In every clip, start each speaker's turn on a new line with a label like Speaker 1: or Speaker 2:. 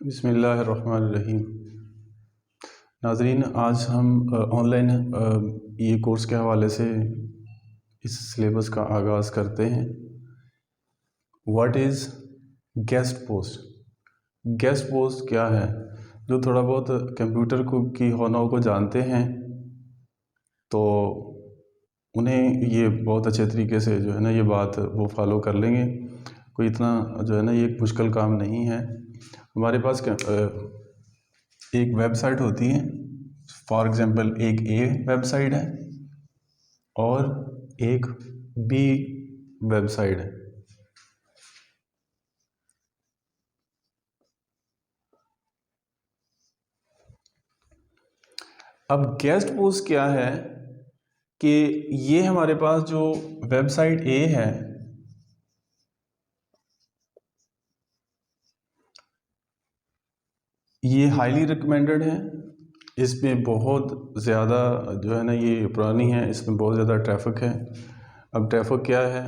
Speaker 1: बिस्मिल्लाहिर्रहमानिर्रहीम। नाज़रीन, आज हम ऑनलाइन ये कोर्स के हवाले से इस सिलेबस का आगाज़ करते हैं। What is guest post? Guest post क्या है? जो थोड़ा बहुत कंप्यूटर की होनाओं को जानते हैं तो उन्हें ये बहुत अच्छे तरीके से जो है ना ये बात वो फॉलो कर लेंगे। कोई इतना जो है ना ये मुश्किल काम नहीं है। हमारे पास एक वेबसाइट होती है, फॉर एग्ज़ाम्पल एक ए वेबसाइट है और एक बी वेबसाइट है। अब गेस्ट पोस्ट क्या है कि ये हमारे पास जो वेबसाइट ए है ये हाईली रिकमेंडेड है। इसमें बहुत ज़्यादा जो है ना ये पुरानी है, इसमें बहुत ज़्यादा ट्रैफिक है। अब ट्रैफिक क्या है,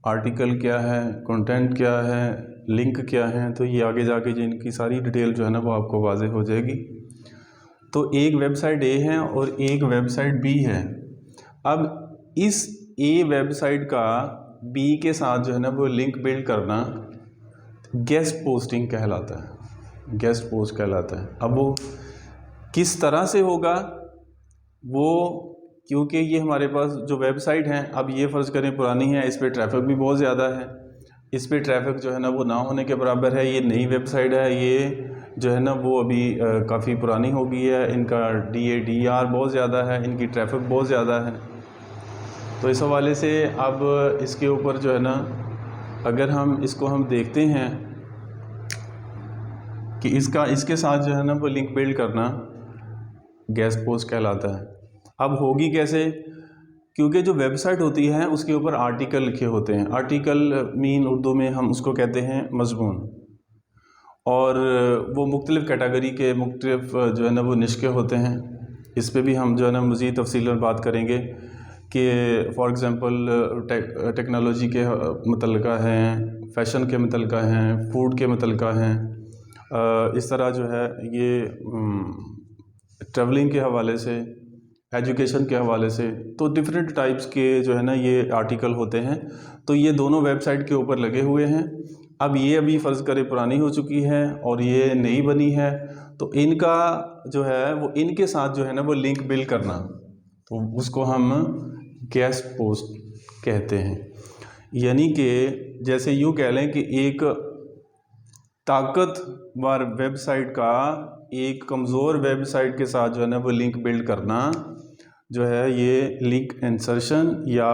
Speaker 1: आर्टिकल क्या है, कंटेंट क्या है, लिंक क्या है, तो ये आगे जाके जिनकी सारी डिटेल जो है ना वो आपको वाज़ेह हो जाएगी। तो एक वेबसाइट ए है और एक वेबसाइट बी है। अब इस ए वेबसाइट का बी के साथ जो है ना वो लिंक बिल्ड करना गेस्ट पोस्टिंग कहलाता है, गेस्ट पोस्ट कहलाता है। अब वो किस तरह से होगा वो, क्योंकि ये हमारे पास जो वेबसाइट है, अब ये फ़र्ज़ करें पुरानी है, इस पर ट्रैफिक भी बहुत ज़्यादा है, इस पर ट्रैफिक जो है ना वो ना होने के बराबर है। ये नई वेबसाइट है, ये जो है ना वो अभी काफ़ी पुरानी हो गई है, इनका DADR बहुत ज़्यादा है, इनकी ट्रैफिक बहुत ज़्यादा है। तो इस हवाले से अब इसके ऊपर जो है ना अगर हम इसको देखते हैं कि इसके साथ जो है ना वो लिंक बिल्ड करना गेस्ट पोस्ट कहलाता है। अब होगी कैसे? क्योंकि जो वेबसाइट होती है उसके ऊपर आर्टिकल लिखे होते हैं। आर्टिकल मीन उर्दू में हम उसको कहते हैं मज़मून, और वो मुख्तलिफ़ कैटेगरी के मुख्तलिफ़ जो है ना वो निश्के होते हैं। इस पे भी हम जो है ना मज़ीद तफसील में बात करेंगे कि फ़ॉर एग्ज़ाम्पल टेक्नोलॉजी के मुतल्लिक़ा हैं, फ़ैशन के मुतल्लिक़ा हैं, फ़ूड के मुतल्लिक़ा हैं। इस तरह जो है ये ट्रैवलिंग के हवाले से, एजुकेशन के हवाले से, तो डिफरेंट टाइप्स के जो है ना ये आर्टिकल होते हैं। तो ये दोनों वेबसाइट के ऊपर लगे हुए हैं। अब ये अभी फ़र्ज़ करें पुरानी हो चुकी है और ये नई बनी है, तो इनका जो है वो इनके साथ जो है ना वो लिंक बिल्ड करना, तो उसको हम गेस्ट पोस्ट कहते हैं। यानी कि जैसे यूँ कह लें कि एक ताकतवर वेबसाइट का एक कमज़ोर वेबसाइट के साथ जो है ना वो लिंक बिल्ड करना जो है ये लिंक इंसर्शन या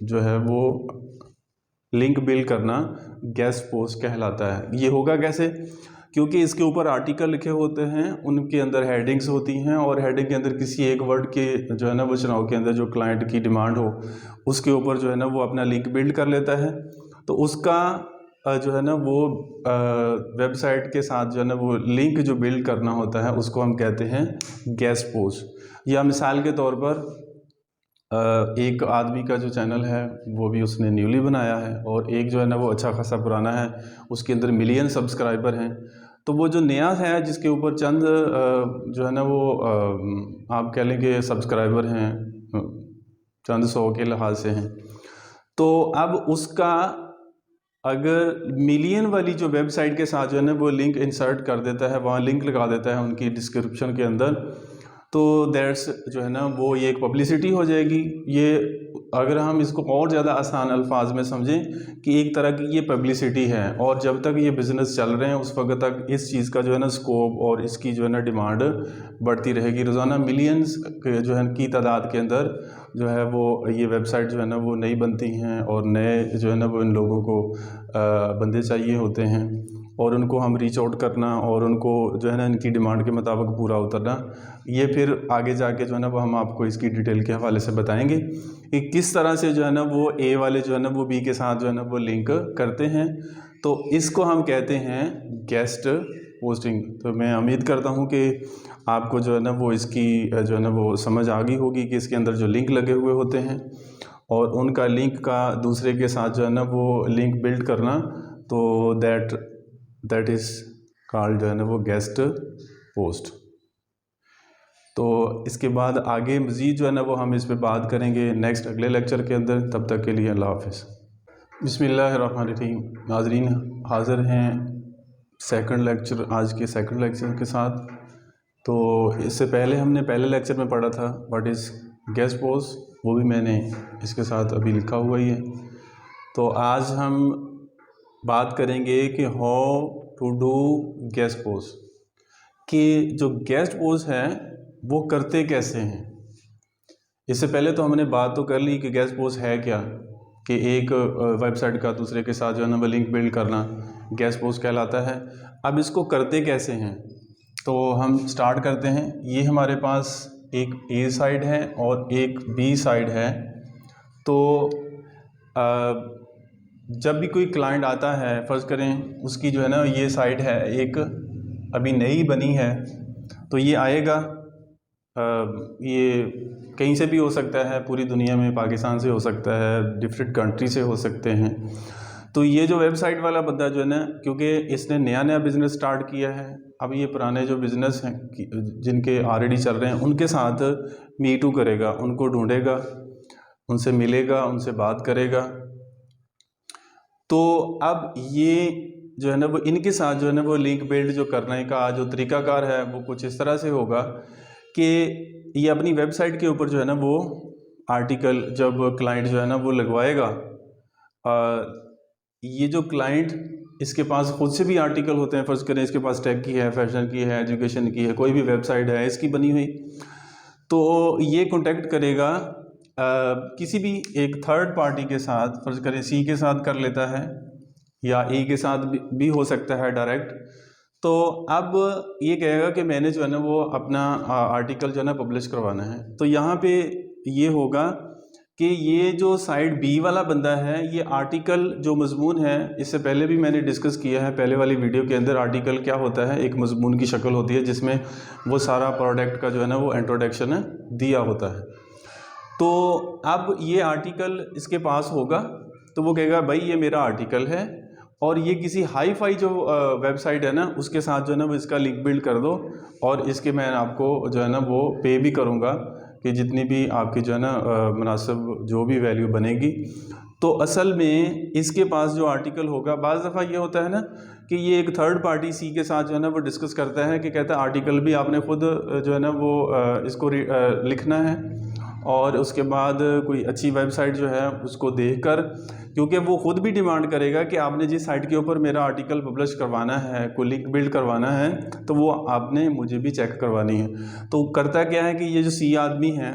Speaker 1: जो है वो लिंक बिल्ड करना गेस्ट पोस्ट कहलाता है। ये होगा कैसे? क्योंकि इसके ऊपर आर्टिकल लिखे होते हैं, उनके अंदर हेडिंग्स होती हैं और हेडिंग के अंदर किसी एक वर्ड के जो है ना वो चुनाव के अंदर जो क्लाइंट की डिमांड हो उसके ऊपर जो है ना वो अपना लिंक बिल्ड कर लेता है। तो उसका जो है ना वो वेबसाइट के साथ जो है ना वो लिंक जो बिल्ड करना होता है उसको हम कहते हैं गेस्ट पोस्ट। या मिसाल के तौर पर एक आदमी का जो चैनल है वो भी उसने न्यूली बनाया है और एक जो है ना वो अच्छा खासा पुराना है, उसके अंदर मिलियन सब्सक्राइबर हैं। तो वो जो नया है जिसके ऊपर चंद जो है ना वो आप कह लें कि सब्सक्राइबर हैं, चंद सौ के लिहाज से हैं, तो अब उसका अगर मिलियन वाली जो वेबसाइट के साथ जो है ना वो लिंक इंसर्ट कर देता है, वहाँ लिंक लगा देता है उनकी डिस्क्रिप्शन के अंदर, तो दैट्स जो है ना वो ये एक पब्लिसिटी हो जाएगी। ये अगर हम इसको और ज़्यादा आसान अल्फाज में समझें कि एक तरह की ये पब्लिसिटी है, और जब तक ये बिज़नेस चल रहे हैं उस वक्त तक इस चीज़ का जो है ना स्कोप और इसकी जो है ना डिमांड बढ़ती रहेगी। रोज़ाना मिलियंस जो है की तादाद के अंदर जो है वो ये वेबसाइट जो है ना वो नई बनती हैं और नए जो है ना वो इन लोगों को बंदे चाहिए होते हैं और उनको हम रीच आउट करना और उनको जो है ना इनकी डिमांड के मुताबिक पूरा उतरना, ये फिर आगे जाके जो है ना वो हम आपको इसकी डिटेल के हवाले से बताएंगे कि किस तरह से जो है ना वो ए वाले जो है ना वो बी के साथ जो है ना वो लिंक करते हैं। तो इसको हम कहते हैं गेस्ट पोस्टिंग। तो मैं उम्मीद करता हूँ कि आपको जो है ना वो इसकी जो है ना वो समझ आ गई होगी कि इसके अंदर जो लिंक लगे हुए होते हैं और उनका लिंक का दूसरे के साथ जो है ना वो लिंक बिल्ड करना, तो दैट इज़ कॉल्ड जो है ना वो गेस्ट पोस्ट। तो इसके बाद आगे मज़ीद जो है ना वो हम इस पे बात करेंगे नेक्स्ट अगले लेक्चर के अंदर। तब तक के लिए अल्लाह हाफ़िज़। बिस्मिल्लाहिर्रहमानिर्रहीम। नाज़रीन हाज़िर हैं सेकंड लेक्चर, आज के सेकंड लेक्चर के साथ। तो इससे पहले हमने पहले लेक्चर में पढ़ा था व्हाट इज़ गेस्ट पोस्ट, वो भी मैंने इसके साथ अभी लिखा हुआ ही है। तो आज हम बात करेंगे कि how to do guest post, कि जो गेस्ट पोस्ट है वो करते कैसे हैं। इससे पहले तो हमने बात तो कर ली कि गेस्ट पोस्ट है क्या, कि एक वेबसाइट का दूसरे के साथ जो है ना वो लिंक बिल्ड करना गेस्ट पोस्ट कहलाता है। अब इसको करते कैसे हैं, तो हम स्टार्ट करते हैं। ये हमारे पास एक ए साइड है और एक बी साइड है। तो जब भी कोई क्लाइंट आता है, फ़र्ज़ करें उसकी जो है ना ये साइट है एक अभी नई बनी है, तो ये आएगा, ये कहीं से भी हो सकता है, पूरी दुनिया में, पाकिस्तान से हो सकता है, डिफरेंट कंट्री से हो सकते हैं। तो ये जो वेबसाइट वाला बंदा जो है ना, क्योंकि इसने नया नया बिज़नेस स्टार्ट किया है, अब ये पुराने जो बिज़नेस हैं जिनके ऑलरेडी चल रहे हैं उनके साथ मीटू करेगा, उनको ढूंढेगा, उनसे मिलेगा, उनसे बात करेगा। तो अब ये जो है ना वो इनके साथ जो है ना वो लिंक बिल्ड जो करने का जो तरीकाकार है वो कुछ इस तरह से होगा कि ये अपनी वेबसाइट के ऊपर जो है ना वो आर्टिकल जब क्लाइंट जो है ना वो लगवाएगा, ये जो क्लाइंट इसके पास खुद से भी आर्टिकल होते हैं, फ़र्ज़ करें इसके पास टेक की है, फैशन की है, एजुकेशन की है, कोई भी वेबसाइट है इसकी बनी हुई, तो ये कांटेक्ट करेगा किसी भी एक थर्ड पार्टी के साथ, फ़र्ज़ करें सी के साथ कर लेता है या ए के साथ भी हो सकता है डायरेक्ट। तो अब ये कहेगा कि मैंने जो है ना वो अपना आर्टिकल जो है ना पब्लिश करवाना है। तो यहाँ पे ये होगा कि ये जो साइड बी वाला बंदा है, ये आर्टिकल जो मज़मून है, इससे पहले भी मैंने डिस्कस किया है पहले वाली वीडियो के अंदर। आर्टिकल क्या होता है, एक मज़मून की शक्ल होती है जिसमें वो सारा प्रोडक्ट का जो है ना वो इंट्रोडक्शन दिया होता है। तो अब ये आर्टिकल इसके पास होगा, तो वो कहेगा भाई ये मेरा आर्टिकल है और ये किसी हाई फाई जो वेबसाइट है ना उसके साथ जो है ना वो इसका लिंक बिल्ड कर दो, और इसके मैं आपको जो है ना वो पे भी करूँगा कि जितनी भी आपकी जो है ना मुनासिब जो भी वैल्यू बनेगी। तो असल में इसके पास जो आर्टिकल होगा, बाज़ दफ़ा ये होता है ना कि ये एक थर्ड पार्टी सी के साथ जो है ना वो डिस्कस करता है कि कहता है आर्टिकल भी आपने ख़ुद जो है ना वो इसको लिखना है, और उसके बाद कोई अच्छी वेबसाइट जो है उसको देखकर, क्योंकि वो ख़ुद भी डिमांड करेगा कि आपने जिस साइट के ऊपर मेरा आर्टिकल पब्लिश करवाना है, कोई लिंक बिल्ड करवाना है, तो वो आपने मुझे भी चेक करवानी है। तो करता क्या है कि ये जो सी आदमी है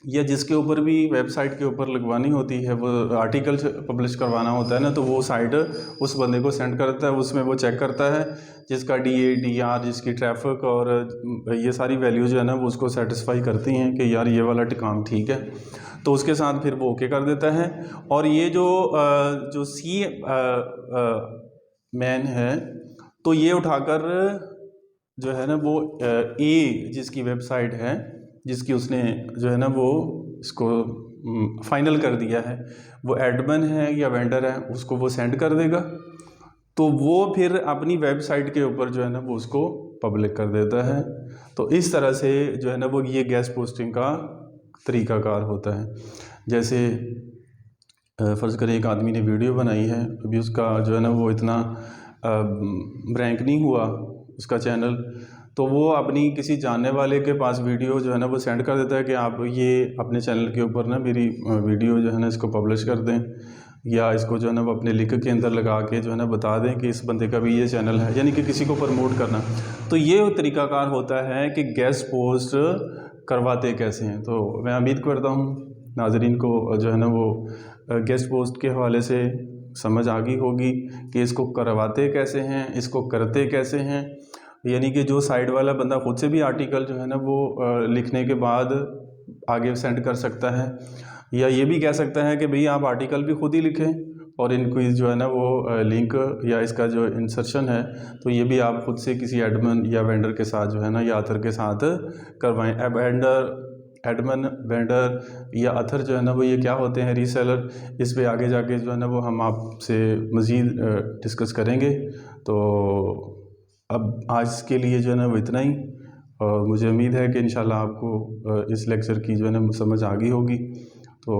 Speaker 1: या जिसके ऊपर भी वेबसाइट के ऊपर लगवानी होती है, वो आर्टिकल पब्लिश करवाना होता है ना, तो वो साइट उस बंदे को सेंड करता है, उसमें वो चेक करता है जिसका DA, DR, जिसकी ट्रैफिक और ये सारी वैल्यू जो है ना वो उसको सेटिस्फाई करती हैं कि यार ये वाला काम ठीक है, तो उसके साथ फिर वो ओके कर देता है। और ये जो सी मैन है, तो ये उठाकर जो है ना वो ए जिसकी वेबसाइट है, जिसकी उसने जो है ना वो इसको फाइनल कर दिया है, वो एडमिन है या वेंडर है, उसको वो सेंड कर देगा। तो वो फिर अपनी वेबसाइट के ऊपर जो है ना वो उसको पब्लिक कर देता है। तो इस तरह से जो है ना वो ये गेस्ट पोस्टिंग का तरीक़ाकार होता है। जैसे फ़र्ज़ करें एक आदमी ने वीडियो बनाई है, अभी उसका जो है ना वो इतना रैंक नहीं हुआ उसका चैनल, तो वो अपनी किसी जानने वाले के पास वीडियो जो है ना वो सेंड कर देता है कि आप ये अपने चैनल के ऊपर ना मेरी वीडियो जो है ना इसको पब्लिश कर दें, या इसको जो है ना वो अपने लिंक के अंदर लगा के जो है ना बता दें कि इस बंदे का भी ये चैनल है, यानी कि किसी को प्रमोट करना। तो ये तरीक़ाकार होता है कि गेस्ट पोस्ट करवाते कैसे हैं। तो मैं उम्मीद करता हूँ नाज़रीन को जो है ना वो गेस्ट पोस्ट के हवाले से समझ आ गई होगी कि इसको करवाते कैसे हैं, इसको करते कैसे हैं। यानी कि जो साइड वाला बंदा ख़ुद से भी आर्टिकल जो है ना वो लिखने के बाद आगे सेंड कर सकता है, या ये भी कह सकता है कि भाई आप आर्टिकल भी खुद ही लिखें और इनको जो है ना वो लिंक या इसका जो इंसर्शन है तो ये भी आप खुद से किसी एडमिन या वेंडर के साथ जो है ना या अथर के साथ करवाएं। एडमिन, वेंडर या अथर जो है ना वो ये क्या होते हैं, रीसेलर, इस पे आगे जाके जो है ना वो हम आपसे मज़ीद डिस्कस करेंगे। तो अब आज के लिए जो है ना वो इतना ही, और मुझे उम्मीद है कि इंशाल्लाह आपको इस लेक्चर की जो है ना समझ आ गई होगी। तो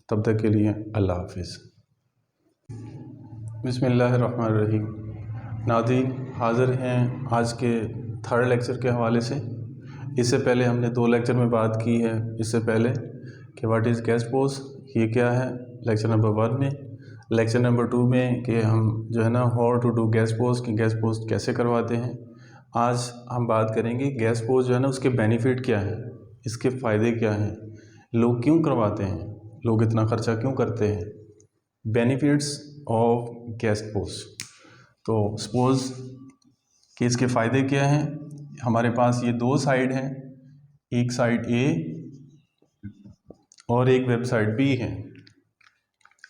Speaker 1: तब तक के लिए अल्लाह हाफिज़। बिस्मिल्लाहिर्रहमानिर्रहीम। नाज़रीन, हाज़िर हैं आज के थर्ड लेक्चर के हवाले से। इससे पहले हमने 2 लेक्चर में बात की है इससे पहले कि व्हाट इज़ गैस पोस्ट, ये क्या है, लेक्चर नंबर 1 में। लेक्चर नंबर 2 में कि हम जो है ना how to do guest post, कि गैस पोस्ट कैसे करवाते हैं। आज हम बात करेंगे गैस पोस्ट जो है ना उसके बेनिफिट क्या हैं, इसके फ़ायदे क्या हैं, लोग क्यों करवाते हैं, लोग इतना ख़र्चा क्यों करते हैं, बेनिफिट्स ऑफ गैस पोस्ट। तो सपोज़ कि इसके फ़ायदे क्या हैं। हमारे पास ये 2 साइड हैं, एक साइड ए और एक वेबसाइट बी है।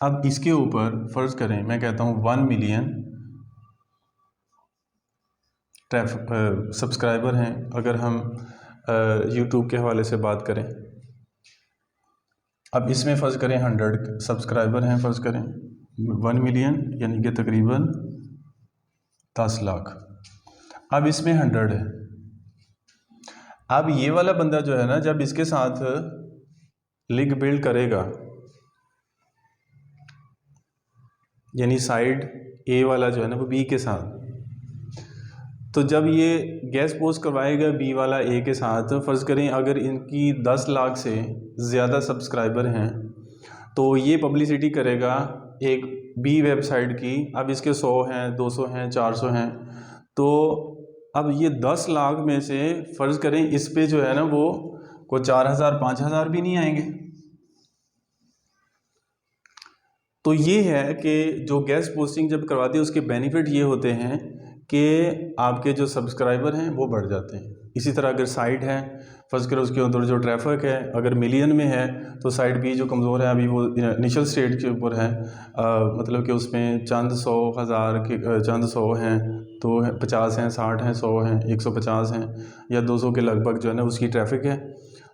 Speaker 1: अब इसके ऊपर फ़र्ज़ करें, मैं कहता हूँ 1 मिलियन सब्सक्राइबर हैं। अगर हम यूट्यूब के हवाले से बात करें, अब इसमें फ़र्ज़ करें 100 सब्सक्राइबर हैं, फ़र्ज़ करें 1 मिलियन यानी कि तकरीबन 10 लाख। अब इसमें 100 है। अब ये वाला बंदा जो है ना, जब इसके साथ लिंक बिल्ड करेगा, यानी साइड ए वाला जो है ना वो बी के साथ, तो जब ये गैस पोस्ट करवाएगा बी वाला ए के साथ, फ़र्ज़ करें अगर इनकी 10 लाख से ज़्यादा सब्सक्राइबर हैं तो ये पब्लिसिटी करेगा एक बी वेबसाइट की। अब इसके 100 हैं, 200 हैं, 400 हैं, तो अब ये 10 लाख में से फ़र्ज़ करें इस पे जो है ना वो कोई 4000 5000 भी नहीं आएंगे। तो ये है कि जो गैस पोस्टिंग जब करवाते हैं उसके बेनिफिट ये होते हैं कि आपके जो सब्सक्राइबर हैं वो बढ़ जाते हैं। इसी तरह अगर साइट है, फ़र्ज़ करो उसके अंदर जो ट्रैफिक है अगर मिलियन में है, तो साइट बी जो कमज़ोर है अभी वो इनिशियल स्टेज के ऊपर है, मतलब कि उसमें चंद 100 हज़ार के चंद 100 हैं, तो 50 हैं, 60 हैं, 100 हैं, 150 हैं या 200 के लगभग जो है ना उसकी ट्रैफिक है।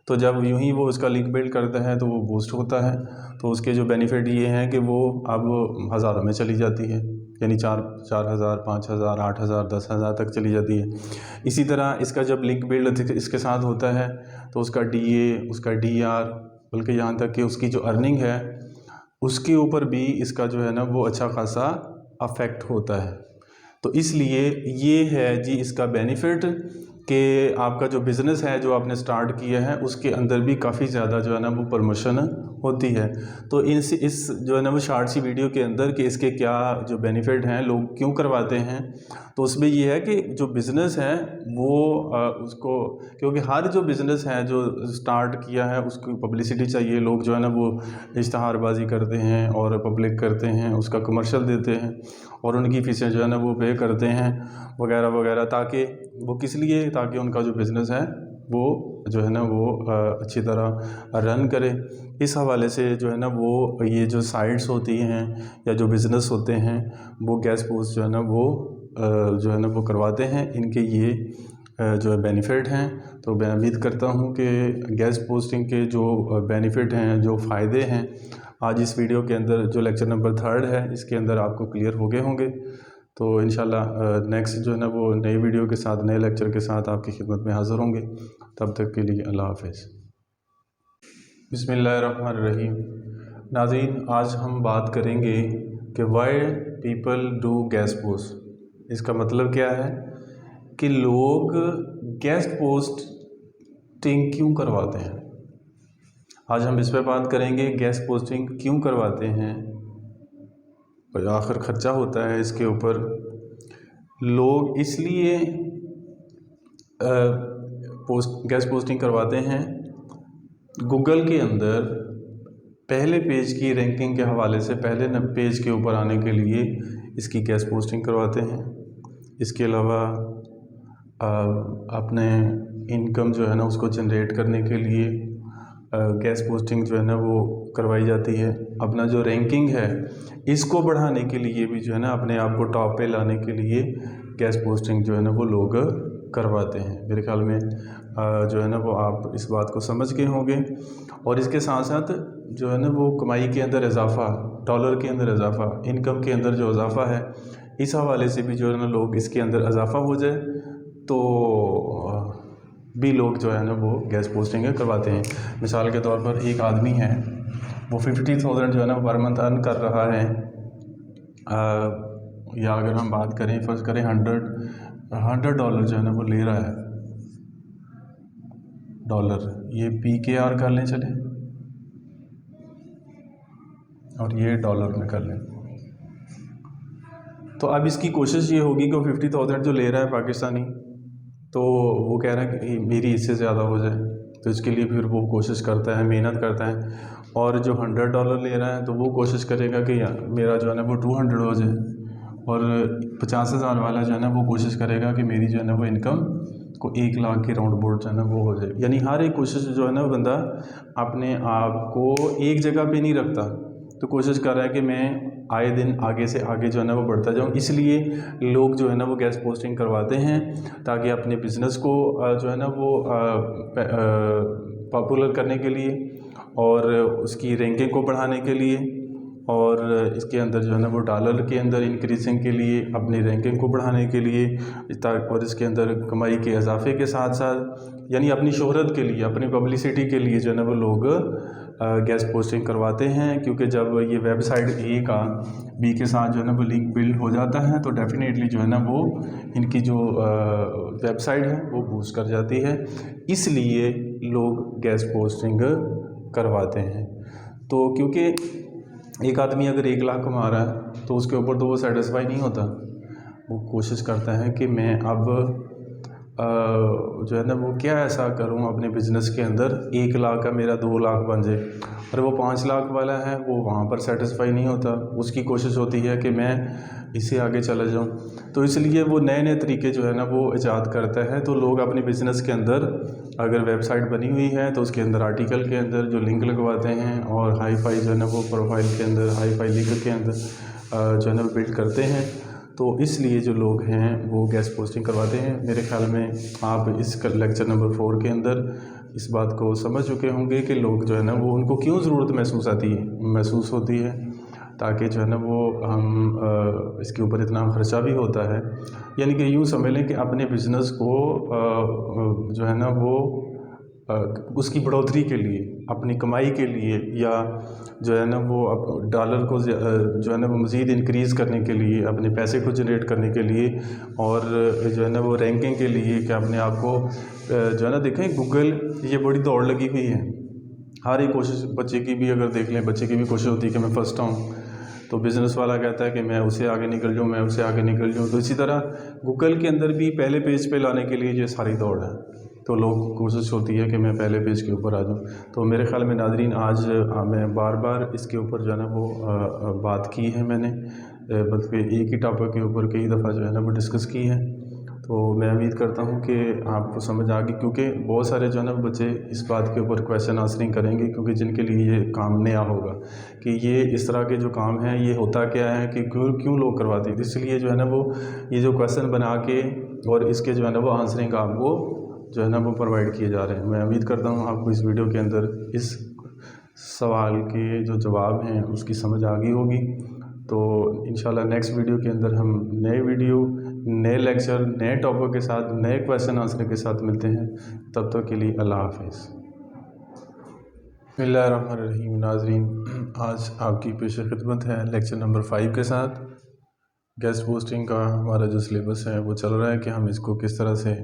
Speaker 1: तो जब यूं ही वो उसका लिंक बिल्ड करता है तो वो बूस्ट होता है। तो उसके जो बेनिफिट ये हैं कि वो अब हज़ारों में चली जाती है, यानी 4,000, 5,000, 8,000, 10,000 तक चली जाती है। इसी तरह इसका जब लिंक बिल्ड इसके साथ होता है तो उसका DA, उसका DR, बल्कि यहाँ तक कि उसकी जो अर्निंग है उसके ऊपर भी इसका जो है ना वो अच्छा खासा अफेक्ट होता है। तो इसलिए ये है जी इसका बेनिफिट कि आपका जो बिज़नेस है जो आपने स्टार्ट किया है उसके अंदर भी काफ़ी ज़्यादा जो है ना वो प्रमोशन होती है। तो इस जो है ना वो शॉर्ट सी वीडियो के अंदर कि इसके क्या जो बेनिफिट हैं, लोग क्यों करवाते हैं, तो उसमें ये है कि जो बिज़नेस है वो उसको, क्योंकि हर जो बिज़नेस है जो स्टार्ट किया है उसकी पब्लिसिटी चाहिए। लोग जो है ना वो इश्तहारबाजी करते हैं और पब्लिक करते हैं, उसका कमर्शियल देते हैं और उनकी फ़ीसें जो है ना वो पे करते हैं वगैरह वगैरह, ताकि वो किस लिए, ताकि उनका जो बिज़नेस है वो जो है ना वो अच्छी तरह रन करे। इस हवाले से जो है ना वो ये जो साइट्स होती हैं या जो बिज़नेस होते हैं वो गैस पोस्ट जो है ना वो जो है ना वो करवाते हैं। इनके ये जो है बेनिफिट हैं। तो मैं उम्मीद करता हूँ कि गैस पोस्टिंग के जो बेनिफिट हैं, जो फ़ायदे हैं, आज इस वीडियो के अंदर जो लेक्चर नंबर 3 है इसके अंदर आपको क्लियर हो गए होंगे। तो इंशाल्लाह नेक्स्ट जो है ना वो नई वीडियो के साथ, नए लेक्चर के साथ आपकी खिदमत में हाज़िर होंगे। तब तक के लिए अल्लाह हाफ़िज़। बिस्मिल्लाहिर्रहमानिर्रहीम। नाज़रीन, आज हम बात करेंगे कि why people do guest post. इसका मतलब क्या है कि लोग गैस पोस्टिंग क्यों करवाते हैं। आज हम इस पर बात करेंगे, गैस पोस्टिंग क्यों करवाते हैं और आखिर ख़र्चा होता है इसके ऊपर। लोग इसलिए गैस पोस्टिंग करवाते हैं, गूगल के अंदर पहले पेज की रैंकिंग के हवाले से पहले पेज के ऊपर आने के लिए इसकी गैस पोस्टिंग करवाते हैं। इसके अलावा अपने इनकम जो है ना उसको जनरेट करने के लिए गैस पोस्टिंग जो है ना वो करवाई जाती है। अपना जो रैंकिंग है इसको बढ़ाने के लिए भी जो है ना, अपने आप को टॉप पे लाने के लिए गैस पोस्टिंग जो है ना वो लोग करवाते हैं। मेरे ख्याल में जो है ना वो आप इस बात को समझ गए होंगे। और इसके साथ साथ जो है ना वो कमाई के अंदर इजाफ़ा, डॉलर के अंदर इजाफ़ा, इनकम के अंदर जो इजाफ़ा है, इस हवाले से भी जो है ना लोग इसके अंदर इजाफ़ा हो जाए तो भी लोग जो है ना वो गैस पोस्टिंग करवाते हैं। मिसाल के तौर पर एक आदमी है वो 50,000 जो है ना पर मंथ अर्न कर रहा है, या अगर हम बात करें फ़र्ज़ करें $100 जो है ना वो ले रहा है डॉलर, ये PKR कर लें चले और ये डॉलर में कर लें। तो अब इसकी कोशिश ये होगी कि 50,000 जो ले रहा है पाकिस्तानी, तो वो कह रहा है कि मेरी इससे ज़्यादा हो जाए, तो इसके लिए फिर वो कोशिश करता है, मेहनत करता है। और जो $100 ले रहा है तो वो कोशिश करेगा कि मेरा जो है ना वो 200 हो जाए, और 50,000 वाला जो है ना वो कोशिश करेगा कि मेरी जो है ना वो इनकम को 1 लाख के राउंड बोर्ड जो है ना वो हो जाए। यानी हर एक कोशिश जो है ना बंदा अपने आप को एक जगह पे नहीं रखता, तो कोशिश कर रहा है कि मैं आए दिन आगे से आगे जो है ना वो बढ़ता जाऊँ। इसलिए लोग जो है ना वो गैस पोस्टिंग करवाते हैं ताकि अपने बिज़नेस को जो है ना वो पॉपुलर करने के लिए और उसकी रैंकिंग को बढ़ाने के लिए, और इसके अंदर जो है ना वो डॉलर के अंदर इंक्रीजिंग के लिए, अपनी रैंकिंग को बढ़ाने के लिए, और इसके अंदर कमाई के इजाफे के साथ साथ यानी अपनी शोहरत के लिए, अपनी पब्लिसिटी के लिए जो है ना वो लोग गैस पोस्टिंग करवाते हैं। क्योंकि जब ये वेबसाइट ए का बी के साथ जो है ना वो लिंक बिल्ड हो जाता है तो डेफिनेटली जो है ना वो इनकी जो वेबसाइट है वो बूस्ट कर जाती है, इसलिए लोग गैस पोस्टिंग करवाते हैं। तो क्योंकि एक आदमी अगर 1 लाख कमा रहा है तो उसके ऊपर तो वो सेटिस्फाई नहीं होता, वो कोशिश करता है कि मैं अब जो है ना वो क्या ऐसा करूं अपने बिज़नेस के अंदर 1 लाख का मेरा 2 लाख बन जाए। और वो 5 लाख वाला है वो वहाँ पर सेटिस्फाई नहीं होता, उसकी कोशिश होती है कि मैं इससे आगे चला जाऊं। तो इसलिए वो नए नए तरीके जो है ना वो ईजाद करता है। तो लोग अपने बिज़नेस के अंदर अगर वेबसाइट बनी हुई है तो उसके अंदर आर्टिकल के अंदर जो लिंक लगवाते हैं, और हाई फाई जो है ना वो प्रोफाइल के अंदर हाई फाई लिंक के अंदर जो है ना बिल्ड करते हैं। तो इसलिए जो लोग हैं वो गैस पोस्टिंग करवाते हैं। मेरे ख्याल में आप इस लेक्चर नंबर 4 के अंदर इस बात को समझ चुके होंगे कि लोग जो है ना वो उनको क्यों ज़रूरत महसूस होती है, ताकि जो है ना वो हम इसके ऊपर इतना ख़र्चा भी होता है। यानी कि यूँ समझ लें कि अपने बिज़नेस को जो है ना वो उसकी बढ़ोतरी के लिए, अपनी कमाई के लिए, या जो है ना वो डॉलर को जो है ना वो मज़ीद इंक्रीज़ करने के लिए, अपने पैसे को जनरेट करने के लिए, और जो है ना वो रैंकिंग के लिए कि अपने आप को जो है ना देखें गूगल ये बड़ी दौड़ लगी हुई है। हर एक कोशिश, बच्चे की भी अगर देख लें, बच्चे की भी कोशिश होती है कि मैं फ़र्स्ट आऊँ, तो बिज़नेस वाला कहता है कि मैं उससे आगे निकल जाऊँ, मैं उससे आगे निकल जाऊँ। तो इसी तरह गूगल के अंदर भी पहले पेज पे लाने के लिए ये सारी दौड़ है, तो लोग कोशिश होती है कि मैं पहले पेज के ऊपर आ जाऊँ। तो मेरे ख़्याल में नाज़रीन आज मैं बार बार इसके ऊपर जो है ना वो बात की है मैंने, बल्कि एक ही टॉपिक के ऊपर कई दफ़ा जो है ना वो डिस्कस की है। तो मैं उम्मीद करता हूँ कि आपको समझ आ गई, क्योंकि बहुत सारे जो है ना बच्चे इस बात के ऊपर क्वेश्चन आंसरिंग करेंगे, क्योंकि जिनके लिए ये काम नया होगा कि ये इस तरह के जो काम है ये होता क्या है, कि क्यों लोग करवाते हैं। इसलिए जो है ना वो ये जो क्वेश्चन बना के और इसके जो है ना वो आंसरिंग आपको जो है ना वो प्रोवाइड किए जा रहे हैं। मैं उम्मीद करता हूँ आपको इस वीडियो के अंदर इस सवाल के जो जवाब हैं उसकी समझ आ गई होगी। तो इंशाल्लाह नेक्स्ट वीडियो के अंदर हम नए वीडियो, नए लेक्चर, नए टॉपिक के साथ, नए क्वेश्चन आंसर के साथ मिलते हैं। तब तक के लिए अल्लाह हाफिज़। बिस्मिल्लाहिर्रहमानिर्रहीम। नाज़रीन, आज आपकी पेश खिदमत है लेक्चर नंबर 5 के साथ। गेस्ट पोस्टिंग का हमारा जो सिलेबस है वो चल रहा है कि हम इसको किस तरह से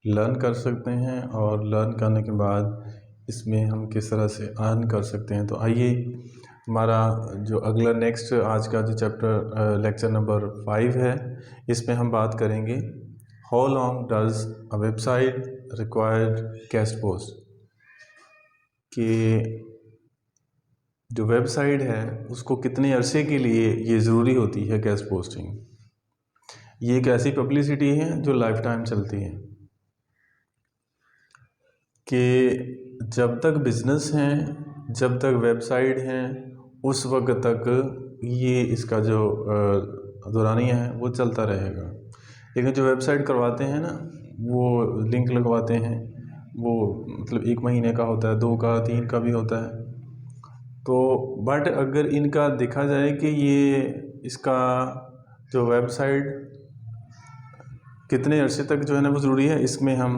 Speaker 1: लर्न कर सकते हैं, और लर्न करने के बाद इसमें हम किस तरह से अर्न कर सकते हैं। तो आइए हमारा जो अगला नेक्स्ट आज का जो चैप्टर लेक्चर नंबर 5 है, इसमें हम बात करेंगे how long does a website required guest post, कि जो वेबसाइट है उसको कितने अरसे के लिए ये ज़रूरी होती है गेस्ट पोस्टिंग। ये एक ऐसी पब्लिसिटी है जो लाइफ टाइम चलती है, कि जब तक बिज़नेस हैं, जब तक वेबसाइट हैं, उस वक्त तक ये इसका जो दौरानिया है वो चलता रहेगा। लेकिन जो वेबसाइट करवाते हैं ना, वो लिंक लगवाते हैं, वो मतलब 1 महीने का होता है, 2 का, 3 का भी होता है। तो बट अगर इनका देखा जाए कि ये इसका जो वेबसाइट कितने अरसे तक जो है ना वो ज़रूरी है, इसमें हम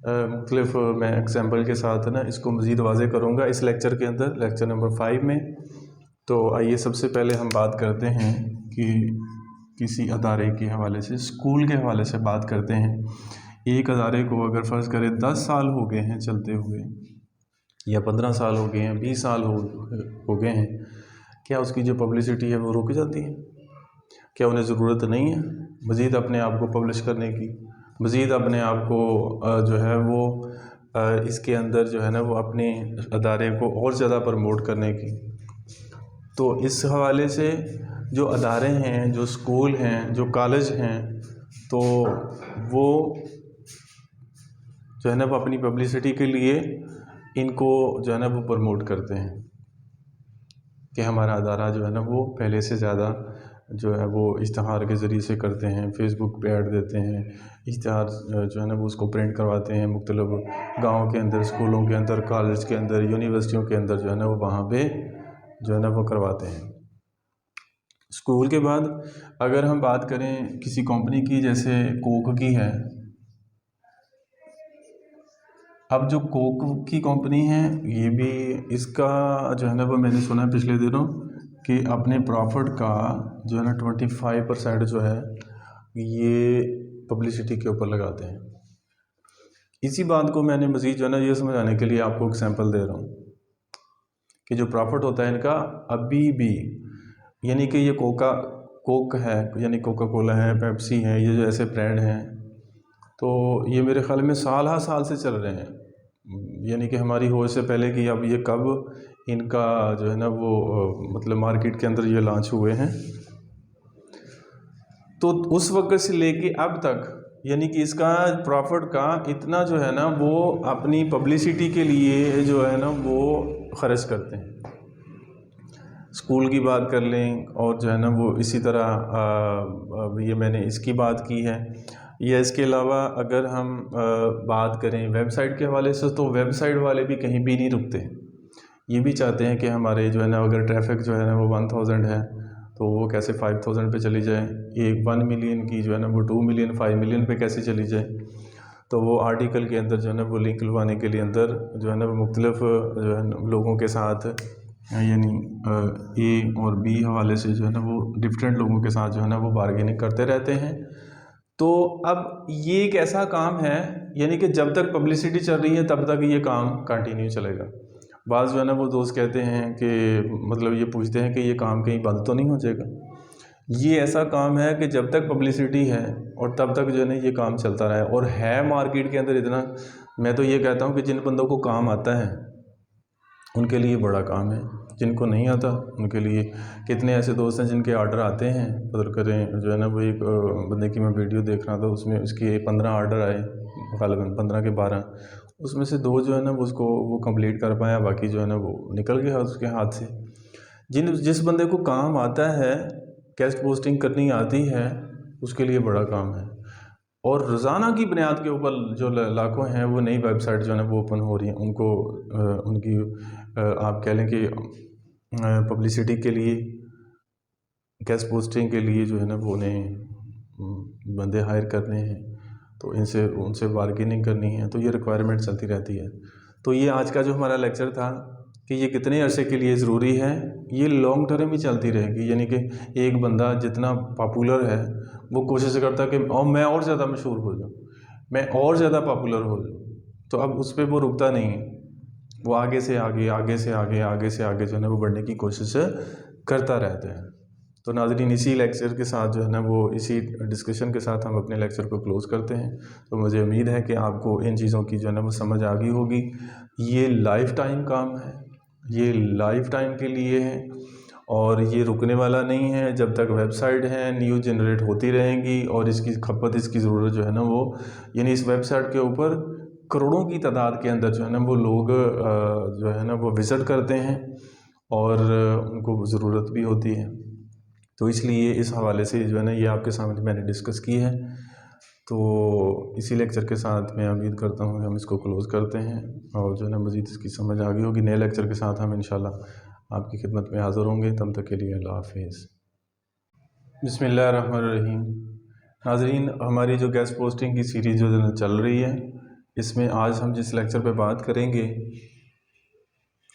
Speaker 1: मुख्तलिफ मैं एग्जांपल के साथ ना इसको मज़ीद वाज़े करूँगा इस लेक्चर के अंदर, लेक्चर नंबर 5 में। तो आइए सबसे पहले हम बात करते हैं कि किसी अदारे के हवाले से, स्कूल के हवाले से बात करते हैं। एक अदारे को अगर फ़र्ज़ करें 10 साल हो गए हैं चलते हुए, या 15 साल हो गए हैं, 20 साल हो गए हैं, क्या उसकी जो पब्लिसिटी है वो रुक जाती है? क्या उन्हें ज़रूरत नहीं है मज़ीद अपने आप को पब्लिश करने की, मज़ीद अपने आप को जो है वो इसके अंदर जो है ना वो अपने अदारे को और ज़्यादा प्रमोट करने की? तो इस हवाले से जो अदारे हैं, जो स्कूल हैं, जो कॉलेज हैं, तो वो जो है ना वो अपनी पब्लिसिटी के लिए इनको जो है ना वो प्रमोट करते हैं कि हमारा अदारा जो है ना वो पहले से ज़्यादा जो है वो इश्तहार के ज़रिए से करते हैं, फेसबुक पे ऐड देते हैं, इश्तहार जो है ना वो उसको प्रिंट करवाते हैं मुख्तलिफ गाँव के अंदर, स्कूलों के अंदर, कॉलेज के अंदर, यूनिवर्सिटियों के अंदर जो है ना वो वहाँ पे जो है ना वो करवाते हैं। स्कूल के बाद अगर हम बात करें किसी कंपनी की, जैसे कोक की है, अब जो कोक की कंपनी है ये भी, इसका जो है ना वो मैंने सुना है पिछले दिनों कि अपने प्रॉफिट का जो है ना 25% जो है ये पब्लिसिटी के ऊपर लगाते हैं। इसी बात को मैंने मज़ीद जो है ना ये समझाने के लिए आपको एग्जांपल दे रहा हूँ कि जो प्रॉफिट होता है इनका अभी भी, यानी कि ये कोक है, यानी कोका कोला है, पेप्सी है, ये जो ऐसे ब्रांड हैं, तो ये मेरे ख्याल में साल हा साल से चल रहे हैं, यानी कि हमारी होश से पहले कि अब ये कब इनका जो है ना वो मतलब मार्केट के अंदर ये लॉन्च हुए हैं। तो उस वक्त से लेके अब तक यानी कि इसका प्रॉफिट का इतना जो है ना वो अपनी पब्लिसिटी के लिए जो है ना वो ख़र्च करते हैं। स्कूल की बात कर लें और जो है ना वो इसी तरह ये मैंने इसकी बात की है, या इसके अलावा अगर हम बात करें वेबसाइट के हवाले से, तो वेबसाइट वाले भी कहीं भी नहीं रुकते। ये भी चाहते हैं कि हमारे जो है ना अगर ट्रैफिक जो है ना वो 1000 है तो वो कैसे 5000 पे चली जाए, एक 1 मिलियन की जो है ना वो 2 मिलियन 5 मिलियन पे कैसे चली जाए। तो वो आर्टिकल के अंदर जो है ना वो लिंक लगवाने के लिए अंदर जो है ना वो मुख्तलिफ जो है लोगों के साथ, यानी ए और बी हवाले से जो है ना वो डिफरेंट लोगों के साथ जो है ना वो बार्गेनिंग करते रहते हैं। तो अब ये एक ऐसा काम है, यानी कि जब तक पब्लिसिटी चल रही है तब तक ये काम कंटिन्यू चलेगा। बाज़ जो है ना वो दोस्त कहते हैं कि मतलब ये पूछते हैं कि ये काम कहीं बंद तो नहीं हो जाएगा। ये ऐसा काम है कि जब तक पब्लिसिटी है और तब तक जो है ना ये काम चलता रहा है, और है मार्केट के अंदर इतना, मैं तो ये कहता हूँ कि जिन बंदों को काम आता है उनके लिए बड़ा काम है, जिनको नहीं आता उनके लिए, कितने ऐसे दोस्त हैं जिनके ऑर्डर आते हैं, कदर करें जो है ना वो एक बंदे की मैं वीडियो देख रहा था, उसमें उसके 15 ऑर्डर आए, ग़ालिबन 15 के 12, उसमें से 2 जो है ना उसको वो कंप्लीट कर पाया, बाकी जो है ना वो निकल गया उसके हाथ से। जिस बंदे को काम आता है, गेस्ट पोस्टिंग करनी आती है, उसके लिए बड़ा काम है। और रोज़ाना की बुनियाद के ऊपर जो लाखों हैं वो नई वेबसाइट जो है ना वो ओपन हो रही हैं, उनको उनकी आप कह लें कि पब्लिसिटी के लिए, गेस्ट पोस्टिंग के लिए जो है ना वो उन्हें बंदे हायर करने हैं, तो उनसे बार्गेनिंग करनी है, तो ये रिक्वायरमेंट चलती रहती है। तो ये आज का जो हमारा लेक्चर था कि ये कितने अरसे के लिए ज़रूरी है, ये लॉन्ग टर्म ही चलती रहेगी, यानी कि एक बंदा जितना पॉपुलर है वो कोशिश करता है कि मैं और ज़्यादा मशहूर हो जाऊँ, मैं और ज़्यादा पॉपुलर हो जाऊँ, तो अब उस पर वो रुकता नहीं है, वो आगे से आगे, आगे से आगे, आगे से आगे जो है ना वो बढ़ने की कोशिश करता रहता है। तो नाज़रीन, इसी लेक्चर के साथ जो है ना वो इसी डिस्कशन के साथ हम अपने लेक्चर को क्लोज़ करते हैं। तो मुझे उम्मीद है कि आपको इन चीज़ों की जो है ना वो समझ आ गई होगी। ये लाइफ टाइम काम है, ये लाइफ टाइम के लिए है और ये रुकने वाला नहीं है। जब तक वेबसाइट है न्यूज़ जनरेट होती रहेंगी और इसकी खपत, इसकी ज़रूरत जो है ना वो, यानी इस वेबसाइट के ऊपर करोड़ों की तादाद के अंदर जो है ना वो लोग जो है ना वो विज़िट करते हैं और उनको ज़रूरत भी होती है। तो इसलिए इस हवाले से जो है ना ये आपके सामने मैंने डिस्कस की है। तो इसी लेक्चर के साथ मैं उम्मीद करता हूँ कि हम इसको क्लोज़ करते हैं और जो है ना मज़ीद इसकी समझ आ गई होगी। नए लेक्चर के साथ हम इंशाल्लाह आपकी खिदमत में हाज़िर होंगे। तब तक के लिए अल्लाह हाफ़िज़। बिस्मिल्लाहिर्रहमानिर्रहीम। नाज़रीन, हमारी जो गेस्ट पोस्टिंग की सीरीज़ जो चल रही है, इसमें आज हम जिस लेक्चर पे बात करेंगे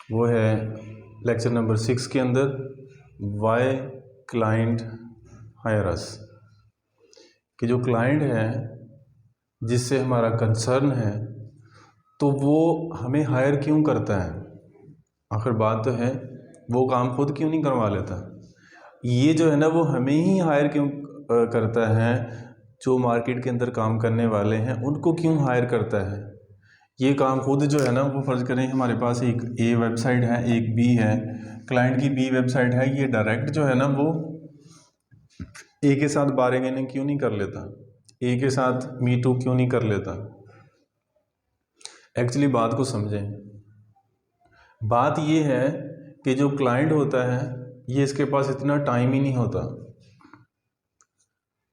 Speaker 1: वो है लेक्चर नंबर 6 के अंदर वाई क्लाइंट हायर अस, कि जो क्लाइंट है जिससे हमारा कंसर्न है तो वो हमें हायर क्यों करता है। आखिर बात तो है, वो काम खुद क्यों नहीं करवा लेता। ये जो है ना वो हमें ही हायर क्यों करता है। जो मार्केट के अंदर काम करने वाले हैं उनको क्यों हायर करता है। ये काम खुद जो है ना वो फ़र्ज़ करें हमारे पास एक ए वेबसाइट है, एक बी है, क्लाइंट की बी वेबसाइट है। ये डायरेक्ट जो है ना वो ए के साथ बारगेनिंग क्यों नहीं कर लेता, ए के साथ मी टू क्यों नहीं कर लेता। एक्चुअली बात को समझें। बात ये है कि जो क्लाइंट होता है ये इसके पास इतना टाइम ही नहीं होता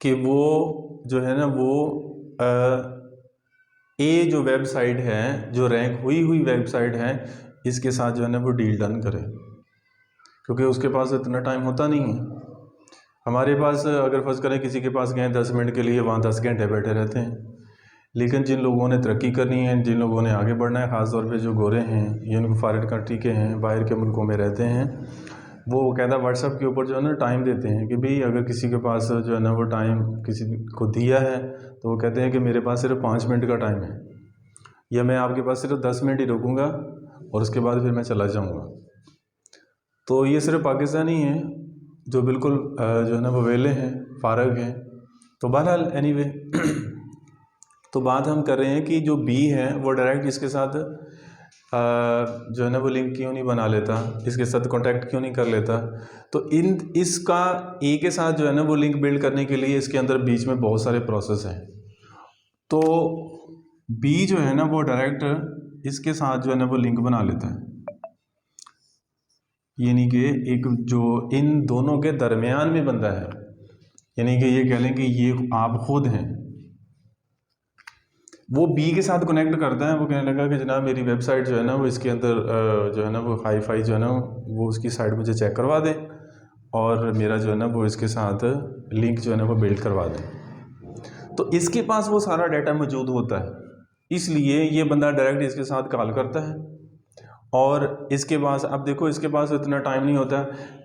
Speaker 1: कि वो जो है ना वो ए जो वेबसाइट है, जो रैंक हुई वेबसाइट है, इसके साथ जो है ना वो डील डन करे, क्योंकि उसके पास इतना टाइम होता नहीं है। हमारे पास अगर फर्ज करें किसी के पास गए 10 मिनट के लिए, वहाँ 10 घंटे बैठे रहते हैं। लेकिन जिन लोगों ने तरक्की करनी है, जिन लोगों ने आगे बढ़ना है, ख़ास तौर पे जो गोरे हैं या उनको फॉरेन कंट्री के हैं, बाहर के मुल्कों में रहते हैं, वो कहता व्हाट्सएप के ऊपर जो है ना टाइम देते हैं कि भाई अगर किसी के पास जो है ना वो टाइम किसी को दिया है तो वो कहते हैं कि मेरे पास सिर्फ 5 मिनट का टाइम है, या मैं आपके पास सिर्फ 10 मिनट ही रुकूँगा और उसके बाद फिर मैं चला जाऊँगा। तो ये सिर्फ पाकिस्तानी हैं जो बिल्कुल जो है ना वो वेले हैं, फारग हैं। तो बहरहाल एनीवे तो बात हम कर रहे हैं कि जो बी है वो डायरेक्ट इसके साथ जो है ना वो लिंक क्यों नहीं बना लेता, इसके साथ कांटेक्ट क्यों नहीं कर लेता। तो इसका ए के साथ जो है ना वो लिंक बिल्ड करने के लिए इसके अंदर बीच में बहुत सारे प्रोसेस हैं। तो बी जो है ना वो डायरेक्ट इसके साथ जो है ना वो लिंक बना लेता है, यानी कि एक जो इन दोनों के दरमियान में बंदा है, यानी कि ये कह लें कि ये आप खुद हैं, वो बी के साथ कनेक्ट करता है। वो कहने लगा कि जनाब मेरी वेबसाइट जो है ना वो इसके अंदर जो है ना वो हाई फाई जो है ना वो उसकी साइट मुझे चेक करवा दें और मेरा जो है ना वो इसके साथ लिंक जो है ना वो बिल्ड करवा दें। तो इसके पास वो सारा डाटा मौजूद होता है, इसलिए ये बंदा डायरेक्ट इसके साथ कॉल करता है। और इसके पास अब देखो, इसके पास इतना टाइम नहीं होता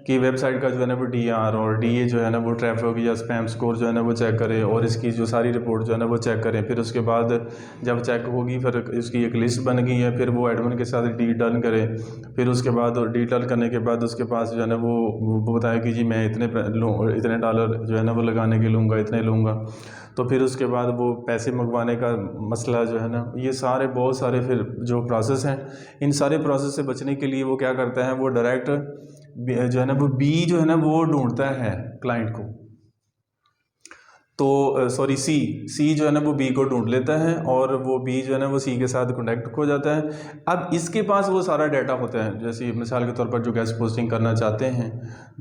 Speaker 1: कि वेबसाइट का जो है ना वो डीआर और डीए जो है ना वो ट्रैफिक या स्पैम स्कोर जो है ना वो चेक करे और इसकी जो सारी रिपोर्ट जो है ना वो चेक करें। फिर उसके बाद जब चेक होगी फिर इसकी एक लिस्ट बन गई है, फिर वो एडमिन के साथ डील डन करे। फिर उसके बाद डील डन करने के बाद उसके पास जो है ना वो बताए कि जी मैं इतने इतने डॉलर जो है ना वो लगाने के लूँगा, इतने लूँगा। तो फिर उसके बाद वो पैसे मंगवाने का मसला जो है ना, ये सारे बहुत सारे फिर जो प्रोसेस हैं, इन सारे प्रोसेस से बचने के लिए वो क्या करता है, वो डायरेक्ट जो है ना वो बी जो है ना वो ढूंढता है क्लाइंट को। तो सॉरी सी जो है ना वो बी को ढूंढ लेता है और वो बी जो है ना वो सी के साथ कनेक्ट हो जाता है। अब इसके पास वो सारा डाटा होता है, जैसे मिसाल के तौर पर जो गेस्ट पोस्टिंग करना चाहते हैं,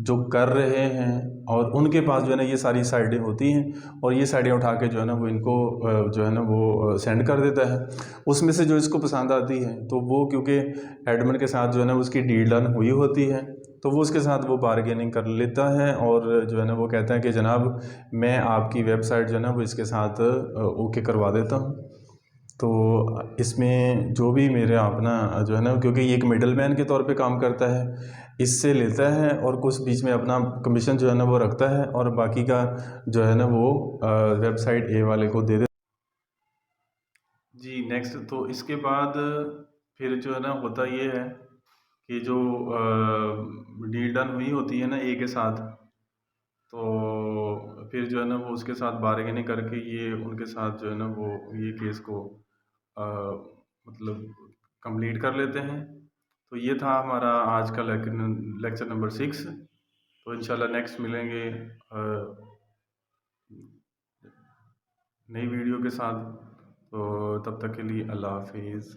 Speaker 1: जो कर रहे हैं, और उनके पास जो है ना ये सारी साइडें होती हैं और ये साइडें उठा के जो है ना वो इनको जो है ना वो सेंड कर देता है। उसमें से जो इसको पसंद आती है तो वो, क्योंकि एडमिन के साथ जो है ना उसकी डील डन हुई होती है, तो वो उसके साथ वो बारगेनिंग कर लेता है और जो है ना वो कहता है कि जनाब मैं आपकी वेबसाइट जो है ना वो इसके साथ ओके करवा देता हूँ। तो इसमें जो भी मेरे अपना जो है ना, क्योंकि ये एक मिडल मैन के तौर पे काम करता है, इससे लेता है और कुछ बीच में अपना कमीशन जो है ना वो रखता है और बाकी का जो है ना वो वेबसाइट ए वाले को दे देता जी। नेक्स्ट तो इसके बाद फिर जो है ना होता ये है कि जो डील डन हुई होती है ना ए के साथ, तो फिर जो है ना वो उसके साथ बारगेनिंग करके ये उनके साथ जो है ना वो ये केस को मतलब कंप्लीट कर लेते हैं। तो ये था हमारा आज का लेक्चर नंबर 6। तो इंशाल्लाह नेक्स्ट मिलेंगे नई वीडियो के साथ। तो तब तक के लिए अल्लाह हाफिज़।